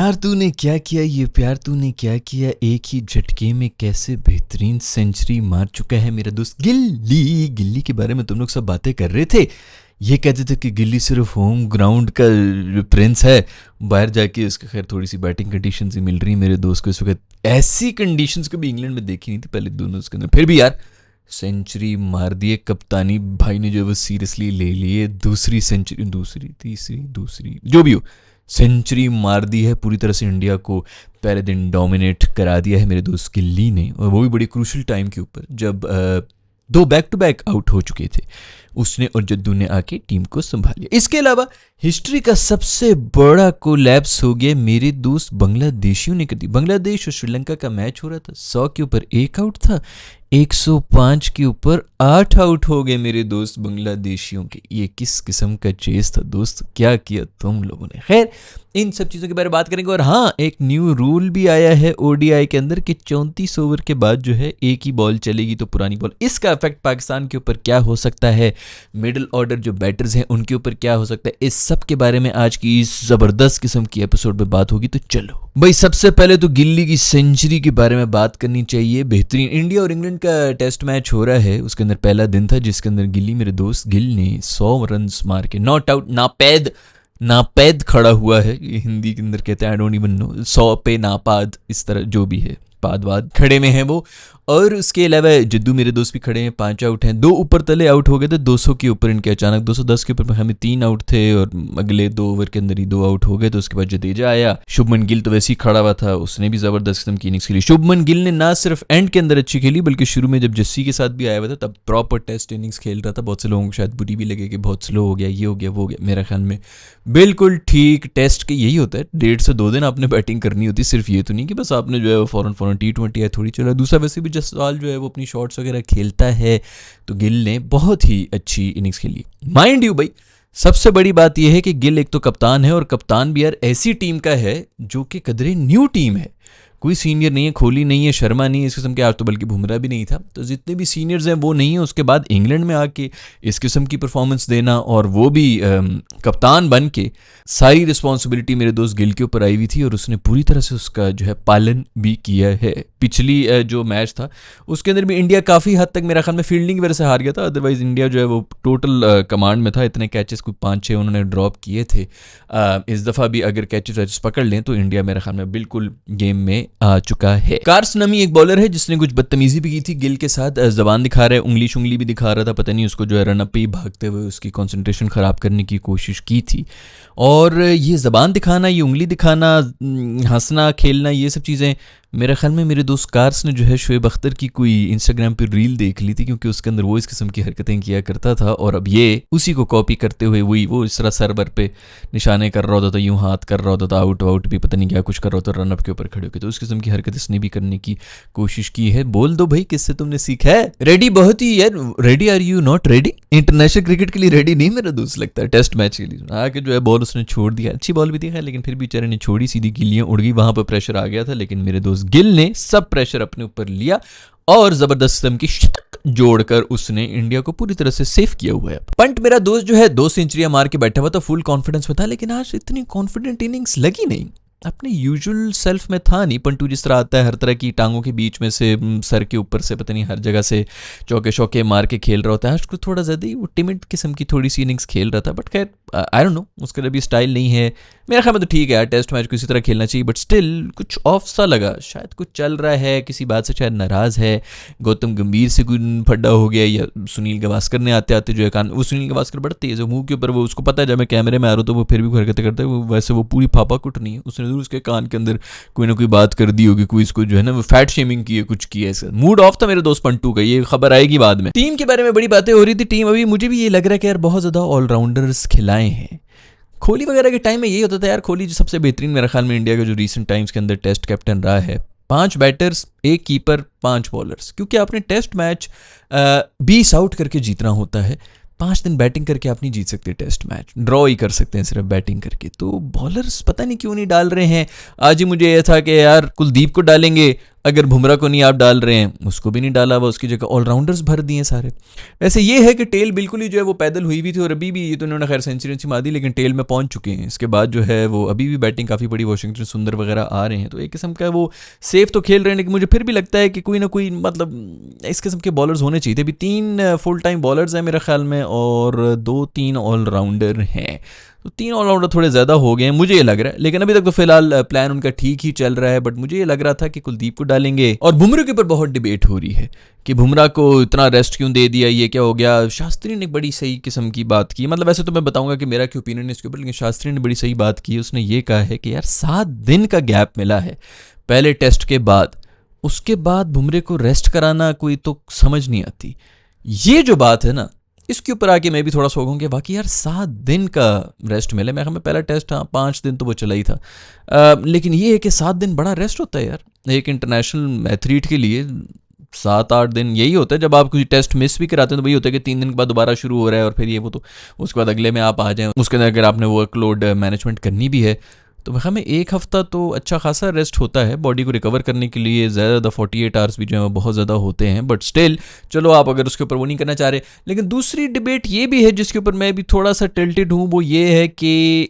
यार तूने क्या किया, ये प्यार तूने क्या किया, एक ही झटके में कैसे बेहतरीन सेंचुरी मार चुका है मेरा दोस्त गिल्ली। गिल्ली के बारे में तुम लोग सब बातें कर रहे थे, ये कहते थे कि गिल्ली सिर्फ होम ग्राउंड का प्रिंस है, बाहर जाके उसका खैर थोड़ी सी बैटिंग कंडीशंस ही मिल रही है मेरे दोस्त को इस वक्त। ऐसी कंडीशंस कभी इंग्लैंड में देखी नहीं थी पहले दोनों उसके अंदर, फिर भी यार सेंचुरी मार दिए कप्तानी भाई ने जो वो सीरियसली ले लिए, दूसरी सेंचुरी, दूसरी तीसरी जो भी हो सेंचुरी मार दी है, पूरी तरह से इंडिया को पहले दिन डोमिनेट करा दिया है मेरे दोस्त गिल्ली ने, और वो भी बड़ी क्रूशल टाइम के ऊपर जब दो बैक टू बैक आउट हो चुके थे उसने और जद्दू ने आके टीम को संभालिया। इसके अलावा हिस्ट्री का सबसे बड़ा कोलैप्स हो गया मेरे दोस्त बांग्लादेशियों ने कर दी। बांग्लादेश और श्रीलंका का मैच हो रहा था, 100 के ऊपर 1 आउट था, 105 के ऊपर 8 आउट हो गए मेरे दोस्त बांग्लादेशियों के। ये किस किस्म का चेस था दोस्त, क्या किया तुम लोगों ने। खैर इन सब चीज़ों के बारे में बात करेंगे। और हाँ, एक न्यू रूल भी आया है ओडीआई के अंदर कि 34 ओवर के बाद जो है एक ही बॉल चलेगी तो पुरानी बॉल। इसका इफेक्ट पाकिस्तान के ऊपर क्या हो सकता है, मिडिल ऑर्डर जो बैटर्स हैं उनके ऊपर क्या हो सकता है, इस सब के बारे में आज की इस जबरदस्त किस्म की एपिसोड में बात होगी। तो चलो भाई, सबसे पहले तो गिल्ली की सेंचुरी के बारे में बात करनी चाहिए। बेहतरीन इंडिया और इंग्लैंड का टेस्ट मैच हो रहा है, उसके अंदर पहला दिन था जिसके अंदर गिल्ली मेरे दोस्त गिल ने 100 रन मार के नॉट आउट नापैद खड़ा हुआ है। ये हिंदी के अंदर कहते हैं, आई डोंट इवन नो, 100 पे नापाद, इस तरह जो भी है, पाद खड़े में है वो। और उसके अलावा जद्दू मेरे दोस्त भी खड़े हैं, 5 आउट हैं, 2 ऊपर तले आउट हो गए थे 200 के ऊपर इनके, अचानक 210 के ऊपर हमें 3 आउट थे और अगले 2 ओवर के अंदर ही 2 आउट हो गए। तो उसके बाद जडेजा आया, शुभमन गिल तो वैसे ही खड़ा हुआ था, उसने भी जबरदस्त किस्म की इनिंग्स खेली। शुभमन गिल ने ना सिर्फ एंड के अंदर अच्छी खेली बल्कि शुरू में जब जस्सी के साथ भी आया हुआ था तब प्रॉपर टेस्ट इनिंग्स खेल रहा था। बहुत से लोगों को शायद बुरी भी लगे कि बहुत स्लो हो गया, ये हो गया वो हो गया, मेरा ख्याल में बिल्कुल ठीक। टेस्ट के यही होता है, 1.5 से 2 दिन आपने बैटिंग करनी होती है, सिर्फ ये तो नहीं कि बस आपने जो है फौरन T20 है थोड़ी चला। दूसरा वैसे भी जसवाल जो है वो अपनी शॉट्स वगैरह खेलता है, तो गिल ने बहुत ही अच्छी इनिंग्स खेली। माइंड यू भाई, सबसे बड़ी बात यह है कि गिल एक तो कप्तान है, और कप्तान भी यार ऐसी टीम का है जो कि कदरे न्यू टीम है, कोई सीनियर नहीं है, कोहली नहीं है, शर्मा नहीं है इस किस्म के, आज तो बल्कि बुमराह भी नहीं था, तो जितने भी सीनियर्स हैं वो नहीं है। उसके बाद इंग्लैंड में आके इस किस्म की परफॉर्मेंस देना, और वो भी कप्तान बन के, सारी रिस्पॉन्सिबिलिटी मेरे दोस्त गिल के ऊपर आई हुई थी और उसने पूरी तरह से उसका जो है पालन भी किया है। पिछली जो मैच था उसके अंदर भी इंडिया काफ़ी हद तक मेरा ख्याल में फील्डिंग की वजह से हार गया था, अदरवाइज इंडिया जो है वो टोटल कमांड में था। इतने कैचेस कोई 5-6 उन्होंने ड्रॉप किए थे। इस दफ़ा भी अगर कैचेस पकड़ लें तो इंडिया मेरे ख्याल में बिल्कुल गेम में आ चुका है। कार्स नमी एक बॉलर है जिसने कुछ बदतमीजी भी की थी गिल के साथ, जबान दिखा रहा है, उंगली भी दिखा रहा था, पता नहीं उसको जो है रनअप पे ही भागते हुए उसकी कंसंट्रेशन ख़राब करने की कोशिश की थी। और ये ज़बान दिखाना, ये उंगली दिखाना, हंसना खेलना, ये सब चीज़ें मेरे ख्याल में मेरे दोस्त कार्स ने जो है शोएब अख्तर की कोई इंस्टाग्राम पे रील देख ली थी, क्योंकि उसके अंदर वो इस किस्म की हरकतें किया करता था, और अब ये उसी को कॉपी करते हुए वही वो इस तरह सर्वर पे निशाने कर रहा होता था, यूं हाथ कर रहा होता था, आउट भी पता नहीं क्या कुछ कर रहा होता, रनअप के ऊपर खड़े होकर। तो उस किस्म की हरकत इसने भी करने की कोशिश की है। बोल दो भाई, किससे तुमने सीखा है? रेडी बहुत ही यार, ready are you not ready? International cricket के लिए रेडी नहीं मेरा दोस्त लगता है, टेस्ट मैच के लिए आके जो है बॉल उसने छोड़ दिया, अच्छी बॉल भी थी है, लेकिन फिर भी बेचारे ने छोड़ी, सीधी गिल्लियां उड़ गई, वहां पर प्रेशर आ गया था, लेकिन मेरे दोस्त गिल ने सब प्रेशर अपने ऊपर लिया और जबरदस्त किस्म की शतक जोड़कर उसने इंडिया को पूरी तरह से सेफ किया हुआ है। पंट मेरा दोस्त जो है 2 सेंचुरियां मार के बैठा हुआ था, फुल कॉन्फिडेंस में था, लेकिन आज इतनी कॉन्फिडेंट इनिंग्स लगी नहीं, अपने यूजुअल सेल्फ में था नहीं। पंटू जिस तरह आता है हर तरह की टांगों के बीच में से, सर के ऊपर से, पता नहीं हर जगह से चौके शौके मार के खेल रहा होता है, आज को थोड़ा ज़्यादा ही वो टिमिड किस्म की थोड़ी सी इनिंग्स खेल रहा था। बट खैर आई डोंट नो, उसका जब भी स्टाइल नहीं है मेरे ख्याल में, तो ठीक है यार, टेस्ट मैच को इसी तरह खेलना चाहिए, बट स्टिल कुछ ऑफ सा लगा, शायद कुछ चल रहा है, किसी बात से शायद नाराज़ है, गौतम गंभीर से कोई फड्डा हो गया, या सुनील गावस्कर ने आते आते जो है कान, वो सुनील गावस्कर बड़ा तेज़ है मुंह के ऊपर, वो उसको पता है जब मैं कैमरे में आ रहा हूँ तो वो फिर भी हरकतें करता है, वैसे वो पूरी फापा कुट नहीं है, उसने जरूर उसके कान के अंदर कोई ना कोई बात कर दी होगी, कोई इसको जो है ना वो फैट शेमिंग की है, कुछ किया है, मूड ऑफ था मेरे दोस्त पंटू का, ये खबर आएगी बाद में। टीम के बारे में बड़ी बातें हो रही थी, टीम अभी मुझे भी ये लग रहा है कि यार बहुत ज़्यादा ऑलराउंडर्स खिलाए हैं। कोहली वगैरह के टाइम में यही होता था यार, कोहली जो सबसे बेहतरीन मेरे ख्याल में इंडिया का जो रीसेंट टाइम्स के अंदर टेस्ट कैप्टन रहा है, 5 बैटर्स, 1 कीपर, 5 बॉलर्स, क्योंकि आपने टेस्ट मैच 20 आउट करके जीतना होता है, 5 दिन बैटिंग करके आप नहीं जीत सकते टेस्ट मैच, ड्रॉ ही कर सकते हैं सिर्फ बैटिंग करके। तो बॉलर्स पता नहीं क्यों नहीं डाल रहे हैं। आज ही मुझे यह था कि यार कुलदीप को डालेंगे, अगर बुमराह को नहीं आप डाल रहे हैं, उसको भी नहीं डाला हुआ, उसकी जगह ऑलराउंडर्स भर दिए सारे। वैसे ये है कि टेल बिल्कुल ही जो है वो पैदल हुई हुई थी, और अभी भी ये तो इन्होंने खैर सेंचुरी मार दी, लेकिन टेल में पहुंच चुके हैं। इसके बाद जो है वो अभी भी बैटिंग काफ़ी बड़ी, वॉशिंगटन सुंदर वगैरह आ रहे हैं, तो एक किस्म का वो सेफ तो खेल रहे हैं, लेकिन मुझे फिर भी लगता है कि कोई ना कोई मतलब इस किस्म के बॉलर्स होने चाहिए थे। अभी 3 फुल टाइम बॉलर्स हैं मेरे ख्याल में, और 2-3 ऑलराउंडर हैं, तो 3 ऑलराउंडर थोड़े ज़्यादा हो गए हैं मुझे ये लग रहा है। लेकिन अभी तक तो फिलहाल प्लान उनका ठीक ही चल रहा है, बट मुझे ये लग रहा था कि कुलदीप को डालेंगे। और बुमराह के ऊपर बहुत डिबेट हो रही है कि बुमराह को इतना रेस्ट क्यों दे दिया, ये क्या हो गया। शास्त्री ने बड़ी सही किस्म की बात की, मतलब वैसे तो मैं बताऊंगा कि मेरा क्या ओपिनियन है इसके ऊपर, लेकिन शास्त्री ने बड़ी सही बात की। उसने ये कहा है कि यार 7 दिन का गैप मिला है पहले टेस्ट के बाद, उसके बाद बुमराह को रेस्ट कराना कोई तो समझ नहीं आती। ये जो बात है ना, इसके ऊपर आके मैं भी थोड़ा सो कि बाकी यार 7 दिन का रेस्ट मिले। मैं हमें पहला टेस्ट हाँ 5 दिन तो वो चला ही था, लेकिन ये है कि 7 दिन बड़ा रेस्ट होता है यार एक इंटरनेशनल एथलीट के लिए। 7-8 दिन यही होता है, जब आप कोई टेस्ट मिस भी कराते हैं तो वही होता है कि 3 दिन के बाद दोबारा शुरू हो रहा है, और फिर ये वो, तो उसके बाद अगले में आप आ जाएं। उसके अंदर अगर आपने वर्कलोड मैनेजमेंट करनी भी है तो हमें 1 हफ्ता तो अच्छा खासा रेस्ट होता है बॉडी को रिकवर करने के लिए। ज़्यादा 48 आवर्स भी जो है बहुत ज़्यादा होते हैं, बट स्टिल चलो आप अगर उसके ऊपर वो नहीं करना चाह रहे। लेकिन दूसरी डिबेट ये भी है जिसके ऊपर मैं भी थोड़ा सा टिल्टेड हूँ, वो ये है कि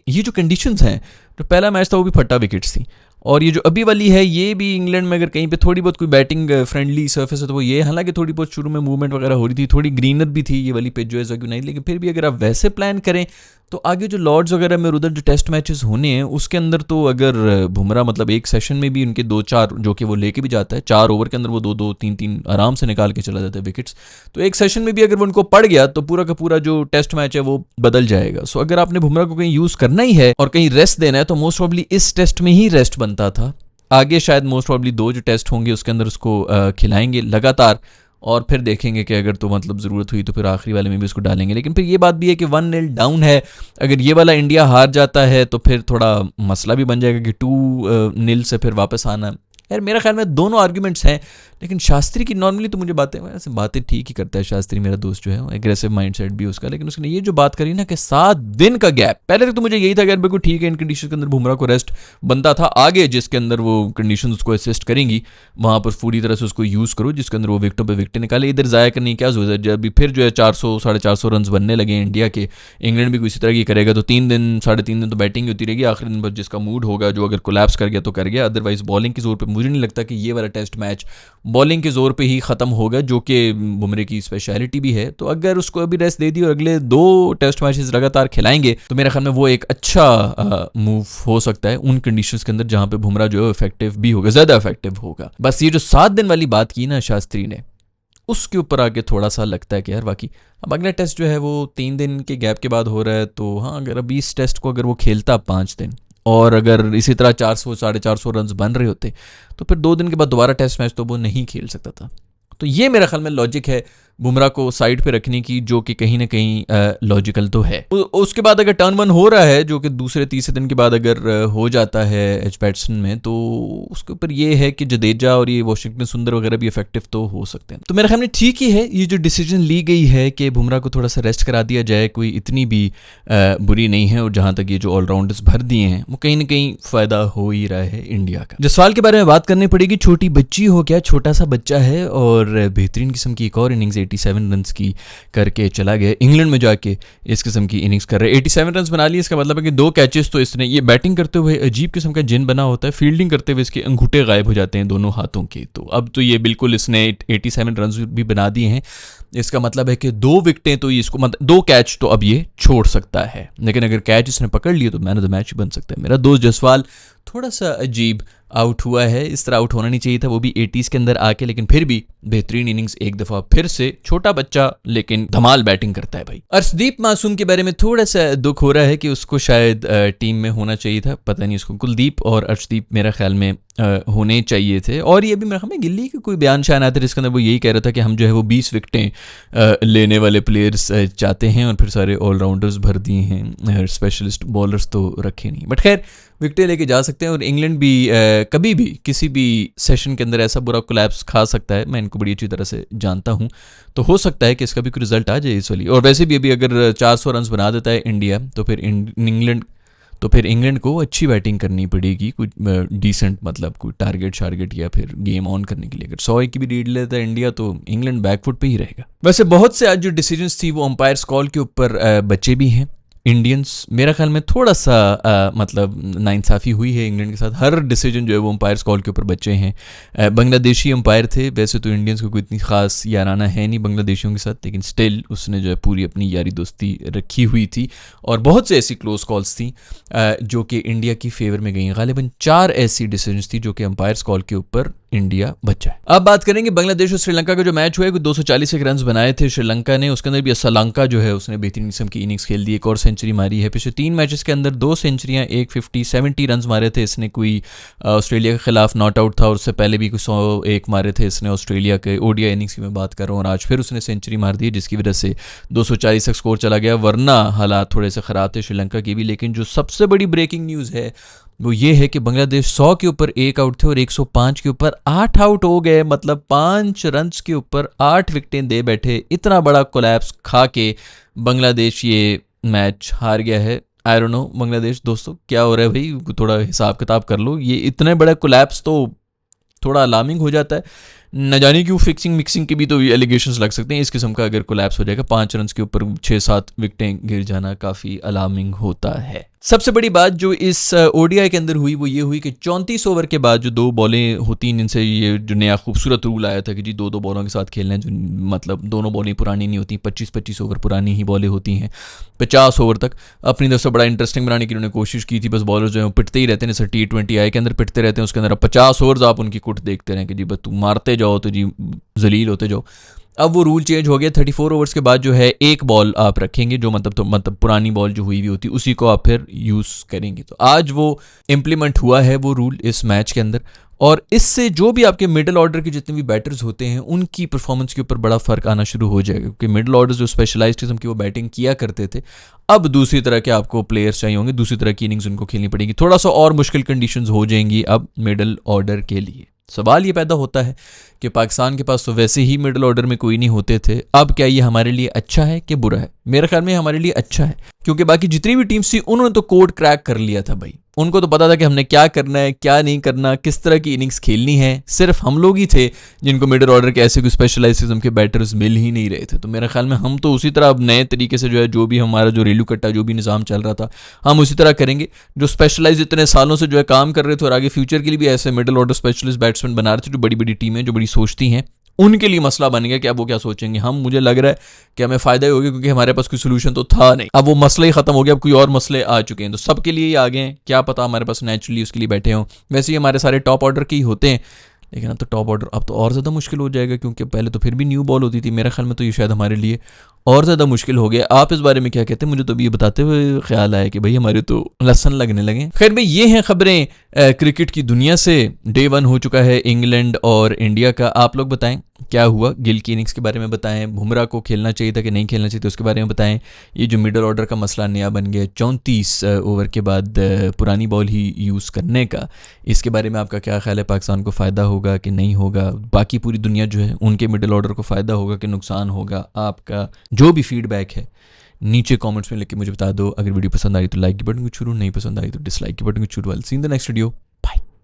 ये जो कंडीशंस हैं, तो पहला मैच था वो भी फटा विकेट्स थी, और ये जो अभी वाली है ये भी इंग्लैंड में अगर कहीं पे थोड़ी बहुत कोई बैटिंग फ्रेंडली सर्फेस है तो वो ये, हालांकि थोड़ी बहुत शुरू में मूवमेंट वगैरह हो रही थी, थोड़ी ग्रीनर भी थी ये वाली पिच जो है जगह नहीं, लेकिन फिर भी अगर आप वैसे प्लान करें तो आगे जो लॉर्ड्स वगैरह में उधर जो टेस्ट मैचेस होने हैं उसके अंदर तो अगर बुमराह मतलब एक सेशन में भी उनके 2-4 जो कि वो लेके भी जाता है, 4 ओवर के अंदर वो 2-2 3-3 आराम से निकाल के चला जाता है विकेट्स, तो एक सेशन में भी अगर वो उनको पड़ गया तो पूरा का पूरा जो टेस्ट मैच है वो बदल जाएगा। सो अगर आपने बुमराह को कहीं यूज़ करना ही है और कहीं रेस्ट देना है तो मोस्ट प्रॉब्ली इस टेस्ट में ही रेस्ट बनता था। आगे शायद मोस्ट प्रॉब्ली 2 जो टेस्ट होंगे उसके अंदर उसको खिलाएंगे लगातार, और फिर देखेंगे कि अगर तो मतलब ज़रूरत हुई तो फिर आखिरी वाले में भी उसको डालेंगे। लेकिन फिर ये बात भी है कि 1-0 डाउन है, अगर ये वाला इंडिया हार जाता है तो फिर थोड़ा मसला भी बन जाएगा कि 2-0 से फिर वापस आना। यार मेरा ख्याल में दोनों आर्ग्यूमेंट्स हैं, लेकिन शास्त्री की नॉर्मली तो मुझे बातें ठीक ही करता है शास्त्री, मेरा दोस्त जो है एग्रेसिव माइंडसेट भी उसका, लेकिन उसने ये जो बात करी ना कि 7 दिन का गैप, पहले तो मुझे यही था कि बिल्कुल ठीक है इन कंडीशन के अंदर बुमराह को रेस्ट बनता था, आगे जिसके अंदर वो कंडीशन उसको असिस्ट करेंगी वहाँ पर पूरी तरह से उसको यूज़ करो जिसके अंदर वो विकेटों पर विकेट निकाले। इधर ज़ाया करने की क्या जरूरत है, जब फिर जो है 400-450 रन बनने लगे इंडिया के, इंग्लैंड भी कोई इसी तरह की करेगा तो 3 दिन 3.5 दिन तो बैटिंग होती रहेगी, आखिरी दिन पर जिसका मूड होगा जो अगर कोलैप्स कर गया तो कर गया, अदरवाइज बॉलिंग के जोर पर मुझे नहीं लगता कि ये वाला टेस्ट मैच बॉलिंग के जोर पे ही ख़त्म होगा, जो कि बुमराह की स्पेशलिटी भी है। तो अगर उसको अभी रेस्ट दे दी और अगले 2 टेस्ट मैचेस लगातार खिलाएंगे तो मेरे ख्याल में वो एक अच्छा मूव हो सकता है उन कंडीशंस के अंदर जहां पे बुमराह जो है इफेक्टिव भी होगा, ज़्यादा इफेक्टिव होगा। बस ये जो 7 दिन वाली बात की ना शास्त्री ने, उसके ऊपर आके थोड़ा सा लगता है कि यार बाकी अब अगला टेस्ट जो है वो 3 दिन के गैप के बाद हो रहा है, तो हाँ अगर अभी इस टेस्ट को अगर वो खेलता 5 दिन और अगर इसी तरह 400-450 रन बन रहे होते तो फिर 2 दिन के बाद दोबारा टेस्ट मैच तो वो नहीं खेल सकता था। तो ये मेरा ख्याल में लॉजिक है बुमराह को साइड पे रखने की, जो कि कहीं ना कहीं लॉजिकल तो है। उसके बाद अगर टर्न 1 हो रहा है जो कि दूसरे तीसरे दिन के बाद अगर हो जाता है एच बैट्समैन में, तो उसके ऊपर ये है कि जडेजा और ये वॉशिंगटन सुंदर वगैरह भी इफेक्टिव तो हो सकते हैं। तो मेरे ख्याल में ठीक ही है ये जो डिसीजन ली गई है कि बुमराह को थोड़ा सा रेस्ट करा दिया जाए, कोई इतनी भी बुरी नहीं है। और जहाँ तक ये जो ऑलराउंडर्स भर दिए हैं वो कहीं ना कहीं फ़ायदा हो ही रहा है इंडिया का। जसवाल के बारे में बात करनी पड़ेगी, छोटी बच्ची हो क्या, छोटा सा बच्चा है और बेहतरीन किस्म की एक और इनिंग्स 87 रन की करके चला गया, इंग्लैंड में जाके इस किस्म की इनिंग्स कर रहे हैं। 87 रन बना लिए, इसका मतलब है कि 2 कैचेस तो इसने, ये बैटिंग करते हुए अजीब किस्म का जिन बना होता है, फील्डिंग करते हुए इसके अंगूठे गायब हो जाते हैं दोनों हाथों के। तो अब तो ये बिल्कुल इसने 87 रन भी बना दिए हैं, इसका मतलब है कि 2 विकेटें तो इसको मतलब 2 कैच तो अब ये छोड़ सकता है, लेकिन अगर कैच इसने पकड़ लिए तो मैन ऑफ द मैच बन सकता है। मेरा दोस्त जसवाल थोड़ा सा अजीब आउट हुआ है, इस तरह आउट होना नहीं चाहिए था, वो भी 80s के अंदर आके, लेकिन फिर भी बेहतरीन इनिंग्स एक दफ़ा फिर से, छोटा बच्चा लेकिन धमाल बैटिंग करता है भाई। अर्शदीप मासूम के बारे में थोड़ा सा दुख हो रहा है कि उसको शायद टीम में होना चाहिए था, पता नहीं उसको। कुलदीप और अर्शदीप मेरा ख्याल में होने चाहिए थे। और ये भी मेरा ख्याल में गिल्ली का कोई बयान शायद आया था जिसके अंदर वो यही कह रहा था कि हम जो है वो 20 विकेटें लेने वाले प्लेयर्स चाहते हैं और फिर सारे ऑलराउंडर्स भर दिए हैं, स्पेशलिस्ट बॉलर्स तो रखे नहीं। बट खैर विकेटें लेके जा सकते हैं और इंग्लैंड भी कभी भी किसी भी सेशन के अंदर ऐसा बुरा कोलैप्स खा सकता है, मैं इनको बड़ी अच्छी तरह से जानता हूं। तो हो सकता है कि इसका भी कोई रिजल्ट आ जाए इस वाली। और वैसे भी अभी अगर 400 रन बना देता है इंडिया तो फिर इंग्लैंड तो फिर इंग्लैंड को अच्छी बैटिंग करनी पड़ेगी, कुछ डिसेंट मतलब कोई टारगेट शारगेट या फिर गेम ऑन करने के लिए। अगर 100 की भी रीड लेता है इंडिया तो इंग्लैंड बैकफुट पे ही रहेगा। वैसे बहुत से आज जो डिसीजंस थी वो अंपायर्स कॉल के ऊपर बचे भी हैं। इंडियंस मेरा ख्याल में थोड़ा सा मतलब नाइंसाफ़ी हुई है इंग्लैंड के साथ। हर डिसीजन जो है वो अंपायर्स कॉल के ऊपर बचे हैं। बांग्लादेशी अंपायर थे, वैसे तो इंडियंस को कोई इतनी ख़ास याराना है नहीं बांग्लादेशियों के साथ, लेकिन स्टिल उसने जो है पूरी अपनी यारी दोस्ती रखी हुई थी। और बहुत से ऐसी क्लोज कॉल्स थी जो कि इंडिया की फेवर में गई। गालिबन 4 ऐसी डिसीजंस थी जो कि अंपायर्स कॉल के ऊपर इंडिया बचा है। अब बात करेंगे बांग्लादेश और श्रीलंका का जो मैच हुआ है, 241 रन बनाए थे श्रीलंका ने, उसके अंदर भी असलंका जो है उसने बेहतरीन किस्म की इनिंग्स खेल दी, एक और सेंचुरी मारी है। पिछले 3 मैचेस के अंदर 2 सेंचुरियां, एक 70 रन मारे थे इसने, कोई ऑस्ट्रेलिया के खिलाफ नॉट आउट था और उससे पहले भी कुछ 101 मारे थे इसने ऑस्ट्रेलिया के ओडीआई इनिंग्स की मैं बात कर रहा हूँ। और आज फिर उसने सेंचुरी मार दी जिसकी वजह से 240 तक स्कोर चला गया, वरना हालात थोड़े से ख़राब थे श्रीलंका की भी। लेकिन जो सबसे बड़ी ब्रेकिंग न्यूज़ है वो ये है कि बांग्लादेश 100 के ऊपर 1 आउट थे और 105 के ऊपर 8 आउट हो गए। मतलब 5 रन्स के ऊपर 8 विकेटें दे बैठे। इतना बड़ा कोलैप्स खा के बांग्लादेश ये मैच हार गया है। आई डोंट नो बांग्लादेश दोस्तों क्या हो रहा है भाई, थोड़ा हिसाब किताब कर लो। ये इतने बड़ा कोलैप्स तो थोड़ा अलार्मिंग हो जाता है। न जाने क्यों फिक्सिंग मिक्सिंग के भी तो एलिगेशंस लग सकते हैं। इस किस्म का अगर कोलैप्स हो जाएगा, 5 रन के ऊपर 6-7 विकेटें गिर जाना काफ़ी अलार्मिंग होता है। सबसे बड़ी बात जो इस ओडीआई के अंदर हुई वो ये हुई कि 34 ओवर के बाद जो 2 बॉलें होती हैं, जिनसे ये जो नया खूबसूरत रूल आया था कि जी 2-2 बॉलों के साथ खेलना है, जो मतलब दोनों बॉलें पुरानी नहीं होती, 25-25 ओवर पुरानी ही बॉलें होती हैं। 50 ओवर तक अपनी तरफ से बड़ा इंटरेस्टिंग बनाने की उन्होंने कोशिश की थी। बस बॉलर जो है पिटते ही रहते हैं, जैसे T20 आई के अंदर पिटते रहते हैं, उसके अंदर 50 ओवर्स आप उनकी कुट देखते रहें कि जी बस तुम मारते जाओ तो जी जलील होते जाओ। अब वो रूल चेंज हो गया। 34 ओवर्स के बाद जो है एक बॉल आप रखेंगे, जो मतलब पुरानी बॉल जो हुई हुई होती उसी को आप फिर यूज़ करेंगे। तो आज वो इम्प्लीमेंट हुआ है वो रूल इस मैच के अंदर, और इससे जो भी आपके मिडिल ऑर्डर के जितने भी बैटर्स होते हैं उनकी परफॉर्मेंस के ऊपर बड़ा फ़र्क आना शुरू हो जाएगा। क्योंकि मिडिल ऑर्डर जो स्पेशलाइज्ड किस्म की वो बैटिंग किया करते थे, अब दूसरी तरह के आपको प्लेयर्स चाहिए होंगे, दूसरी तरह की इनिंग्स उनको खेलनी पड़ेगी। थोड़ा सा और मुश्किल कंडीशंस हो जाएंगी अब मिडिल ऑर्डर के लिए। सवाल ये पैदा होता है कि पाकिस्तान के पास तो वैसे ही मिडिल ऑर्डर में कोई नहीं होते थे, अब क्या ये हमारे लिए अच्छा है कि बुरा है? मेरे ख्याल में हमारे लिए अच्छा है, क्योंकि बाकी जितनी भी टीम्स थी उन्होंने तो कोड क्रैक कर लिया था भाई। उनको तो पता था कि हमने क्या करना है, क्या नहीं करना, किस तरह की इनिंग्स खेलनी है। सिर्फ हम लोग ही थे जिनको मिडिल ऑर्डर के ऐसे कोई स्पेशलाइज्ड किस्म के बैटर्स मिल ही नहीं रहे थे। तो मेरे ख्याल में हम तो उसी तरह अब नए तरीके से जो है, जो भी हमारा जो रेलू कट्टा जो भी निज़ाम चल रहा था, हम उसी तरह करेंगे। जो स्पेशलाइज इतने सालों से जो है काम कर रहे थे और आगे फ्यूचर के लिए भी ऐसे मिडिल ऑर्डर स्पेशलिस्ट बैट्समैन बना रहे थे, जो बड़ी बड़ी टीमें जो बड़ी सोचती हैं, उनके लिए मसला बन गया कि अब वो क्या सोचेंगे। हम, मुझे लग रहा है कि हमें फ़ायदा ही हो गया, क्योंकि हमारे पास कोई सोल्यूशन तो था नहीं। अब वो मसला ही ख़त्म हो गया, अब कोई और मसले आ चुके हैं, तो सबके लिए ही आ गए हैं। क्या पता हमारे पास नेचुरली उसके लिए बैठे हों। वैसे ही हमारे सारे टॉप ऑर्डर के ही होते हैं, लेकिन अब तो टॉप ऑर्डर अब तो और ज़्यादा मुश्किल हो जाएगा, क्योंकि पहले तो फिर भी न्यू बॉल होती थी। मेरे ख्याल में तो ये शायद हमारे लिए और ज़्यादा मुश्किल हो गया। आप इस बारे में क्या कहते हैं? मुझे तो अभी ये बताते हुए ख्याल आया कि भाई हमारे तो लसन लगने लगे। खैर भाई, ये हैं खबरें क्रिकेट की दुनिया से। डे 1 हो चुका है इंग्लैंड और इंडिया का। आप लोग बताएं क्या हुआ? गिल की इनिंग्स के बारे में बताएं, बुमराह को खेलना चाहिए था कि नहीं खेलना चाहिए था उसके बारे में बताएं। ये जो मिडिल ऑर्डर का मसला नया बन गया 34 ओवर के बाद पुरानी बॉल ही यूज़ करने का, इसके बारे में आपका क्या ख्याल है? पाकिस्तान को फ़ायदा होगा कि नहीं होगा? बाकी पूरी दुनिया जो है उनके मिडिल ऑर्डर को फ़ायदा होगा कि नुकसान होगा? आपका जो भी फीडबैक है नीचे कमेंट्स में लिख के मुझे बता दो। अगर वीडियो पसंद आई तो लाइक की बटन को छू, नहीं पसंद आई तो डिसलाइक की बटन को छू। सी इन द नेक्स्ट वीडियो।